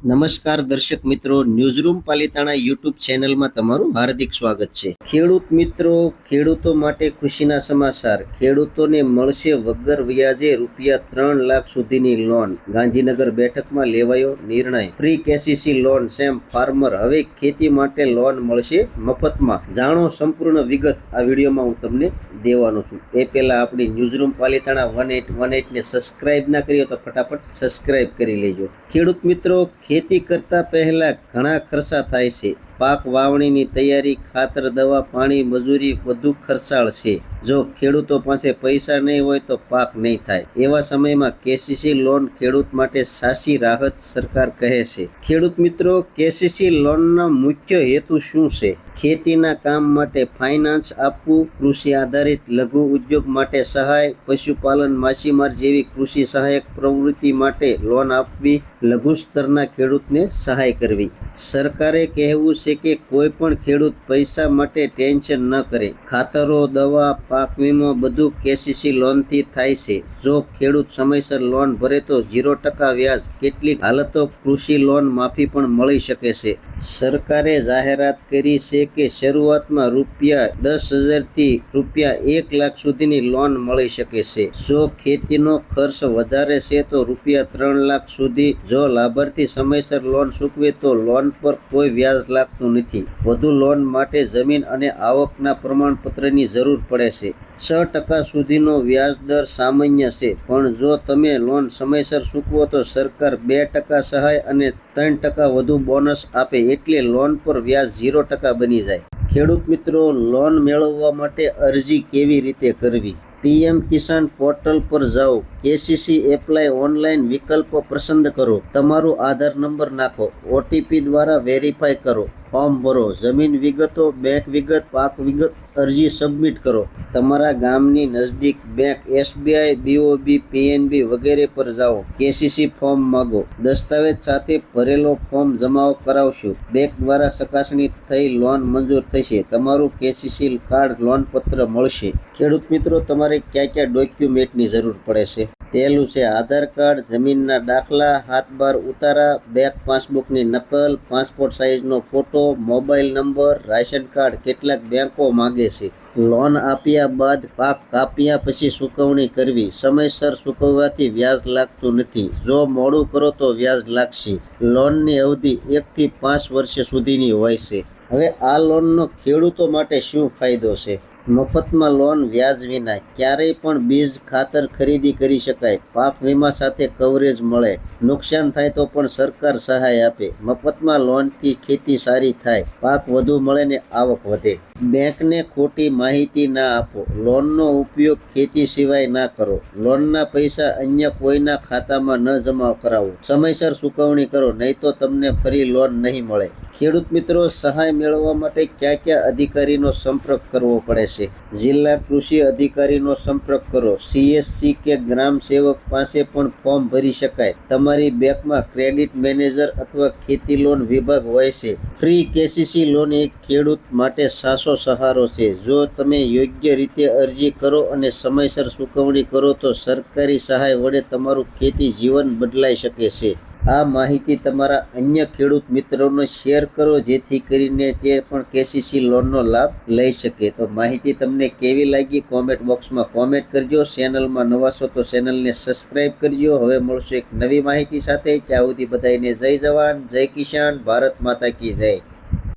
નમસ્કાર દર્શક મિત્રો, ન્યૂઝરૂમ પાલિતાણા યુટ્યુબ ચેનલમાં તમારું હાર્દિક સ્વાગત છે. ખેડૂત મિત્રો, ખેડૂતો માટે ખુશીના સમાચાર. ખેડૂતોને મળશે વગર વ્યાજે ₹3 લાખ સુધીની લોન. ગાંધીનગર બેઠકમાં લેવાયો નિર્ણય. Free KCC loan same farmer. હવે ખેતી માટે લોન મળશે મફતમાં. જાણો સંપૂર્ણ વિગત આ વિડીયોમાં હું તમને દેવાનો છું. એ પહેલા આપણી ન્યૂઝરૂમ પાલિતાણા 1818 ને સબસ્ક્રાઇબ ના કરી તો ફટાફટ સબસ્ક્રાઇબ કરી લેજો. ખેડૂત મિત્રો, ખેતી કરતા પહેલા ઘણા ખર્ચા થાય છે. પાક વાવણીની તૈયારી, ખાતર, દવા, પાણી, મજૂરી બધું ખર્ચાળ છે. જો ખેડૂતો પાસે પૈસા નહીં હોય તો પાક નહીં થાય. એવા સમયમાં કેસીસી લોન ખેડૂત માટે સાચી રાહત સરકાર કહે છે. ખેડૂત મિત્રો, કેસીસી લોનનો મુખ્ય હેતુ શું છે? ખેતીના કામ માટે ફાઇનાન્સ આપવું, કૃષિ આધારિત લઘુ ઉદ્યોગ માટે સહાય, પશુપાલન, માછીમાર જેવી કૃષિ સહાયક પ્રવૃત્તિ માટે લોન આપવી, લઘુ સ્તરના ખેડૂતને સહાય કરવી. સરકારે કહેવું છે કે કોઈ પણ ખેડૂત પૈસા માટે ટેન્શન ન કરે. ખાતરો, દવા, પાક વીમો બધું કેસીસી લોનથી થાય છે. જો ખેડૂત સમયસર લોન ભરે તો 0% વ્યાજ, કેટલીક હાલતો કૃષિ લોન માફી પણ મળી શકે છે. સરકારે જાહેરાત કરી છે કે શરૂઆતમાં ₹10,000 થી ₹1 લાખ સુધીની લોન મળી શકે છે. જો ખેતીનો ખર્ચ વધારે છે તો ₹3 લાખ સુધી. જો લાભાર્થી સમયસર લોન ચૂકવે તો લોન પર કોઈ વ્યાજ લાગતું નથી. વધુ લોન માટે જમીન અને આવકના પ્રમાણપત્રની જરૂર પડે છે. 6% સુધીનો વ્યાજ દર સામાન્ય છે, પણ જો તમે લોન સમયસર ચૂકવો તો સરકાર 2% સહાય અને 3% વધુ બોનસ આપે, એટલે લોન પર વ્યાજ 0% બની જાય. ખેડૂત મિત્રો, લોન મેળવવા માટે અરજી કેવી રીતે કરવી? PM કિસાન પોર્ટલ પર જાઓ. કેસીસી એપ્લાય ઓનલાઈન વિકલ્પ પસંદ કરો. તમારું આધાર નંબર નાખો. OTP દ્વારા વેરીફાઈ કરો. ફોર્મ ભરો. જમીન વિગતો, બેંક વિગત, પાક વિગત, અરજી સબમિટ કરો. તમારા ગામની નજદીક બેંક, SBI, BOB, PNB વગેરે પર જાઓ. કેસીસી ફોર્મ માંગો. દસ્તાવેજ સાથે ભરેલો ફોર્મ જમા કરાવશો. બેંક દ્વારા ચકાસણી થઈ લોન મંજૂર થશે. તમારું કેસીસી કાર્ડ, લોન પત્ર મળશે. ખેડૂત મિત્રો, તમારે કયા ડોક્યુમેન્ટની જરૂર પડે છે? પહેલું છે આધાર કાર્ડ, જમીનના દાખલા, હાથ-બાર ઉતારા, બેંક પાસબુકની નકલ, પાસપોર્ટ સાઇઝનો ફોટો, મોબાઈલ નંબર, રાશન કાર્ડ. કેટલાક બેંકો માંગે છે. લોન આપ્યા બાદ પાક કાપ્યા પછી ચૂકવણી કરવી. સમયસર ચૂકવવાથી વ્યાજ લાગતું નથી. જો મોડું કરો તો વ્યાજ લાગશે. લોનની અવધિ 1 થી 5 વર્ષ સુધીની હોય છે. હવે આ લોનનો ખેડૂતો માટે શું ફાયદો છે? મફતમાં લોન, વ્યાજ વિના. ક્યારેય પણ બીજ, ખાતર ખરીદી કરી શકાય. પાક વીમા સાથે કવરેજ મળે. નુકસાન થાય તો પણ સરકાર સહાય આપે. મફતમાં લોનથી ખેતી સારી થાય, પાક વધુ મળે ને આવક વધે. બેંકને ખોટી માહિતી ના આપો. લોનનો ઉપયોગ ખેતી સિવાય ના કરો. લોનના પૈસા અન્ય કોઈના ખાતામાં ન જમા કરાવો. સમયસર ચૂકવણી કરો, નહીં તો તમને ફરી લોન નહીં મળે. ખેડૂત મિત્રો, સહાય મેળવવા માટે કયા અધિકારીનો સંપર્ક કરવો પડે છે? જિલ્લા કૃષિ અધિકારીનો સંપર્ક કરો. CSC કે ગ્રામ સેવક પાસે પણ ફોર્મ ભરી શકાય. તમારી બેંકમાં ક્રેડિટ મેનેજર અથવા ખેતી લોન વિભાગ હોય છે. ફ્રી કેસીસી લોન એક ખેડૂત માટે સાચો સહારો છે. જો તમે યોગ્ય રીતે અરજી કરો અને સમયસર ચૂકવણી કરો તો સરકારી સહાય વડે તમારું ખેતી જીવન બદલાઈ શકે છે. આ માહિતી તમારા અન્ય ખેડૂત મિત્રોને શેર કરો, જેથી કરીને તે પણ કેસીસી લોનનો લાભ લઈ શકે. તો માહિતી તમને કેવી લાગી કોમેન્ટ બોક્સમાં કોમેન્ટ કરજો. ચેનલમાં નવા છો તો ચેનલને સબસ્ક્રાઇબ કરજો. હવે મળશું એક નવી માહિતી સાથે. ત્યાં સુધી બધાને જય જવાન, જય કિસાન, ભારત માતા કી જય.